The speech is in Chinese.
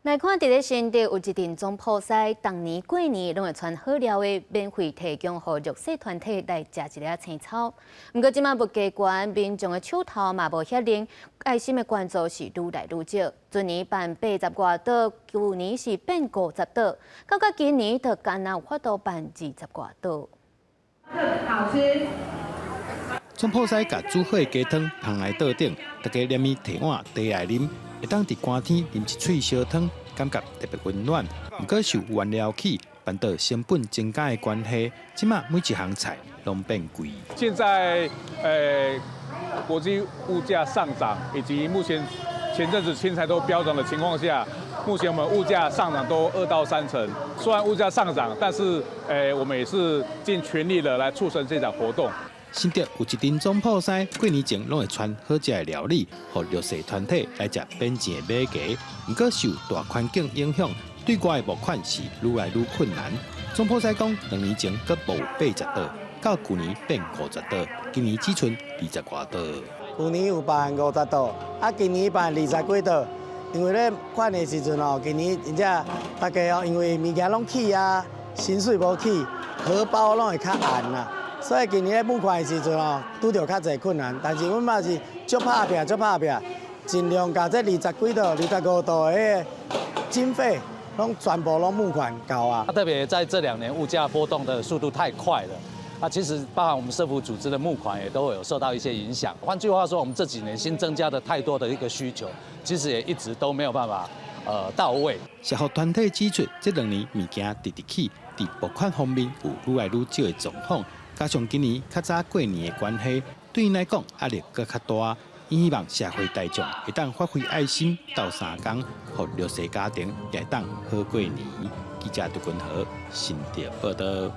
来看，伫咧新竹有一阵总铺师，当年过年拢会传好料的免费提供予弱势团体来食一粒青草。不过即马物价悬，民众的手头嘛无遐灵，爱心的关注是愈来愈少。昨年办80外道，去年是变50道，到今年就敢若有法度办20外道。好吃。总铺师甲煮好的鸡汤放来桌顶，大家连伊提碗茶来啉。 会当伫寒天啉一喙烧汤，感觉特别温暖。不过受原料起办到成本增加的关系，即马每一项菜拢变贵。现在国际物价上涨，以及目前前阵子青菜都飙涨的情况下，目前我们物价上涨都2到3成。虽然物价上涨，但是我们也是尽全力的来促成这场活动。 新竹有一阵总铺师，过年前拢会传好食的料理，予弱势团体来食便宜的马鸡。不过受大环境影响，对外的募款是愈来愈困难。总铺师讲，2年前阁无80道，到去年变50道，今年只剩20外道。去年有办50道，今年办20几道。因为咧款的时阵今年真正大家因为物件拢起薪水无起，荷包拢会较暗啦。 所以今年咧募款的时阵拄着较侪困难，但是阮嘛是足拍拼，尽量把这20几道、25道的经费拢全部拢募款到啊。特别在这2年物价波动的速度太快了，其实包含我们社福组织的募款也都有受到一些影响。换句话说，我们这几年新增加的太多的一个需求，其实也一直都没有办法到位。社福团体指出，这2年物件直起，伫募款方面有愈来愈少的状况。 加上今年较早过年的关系，对因来讲压力搁较大。因希望社会大众会当发挥爱心，斗3工，互弱势家庭也当好过年。记者杜君和新竹报道。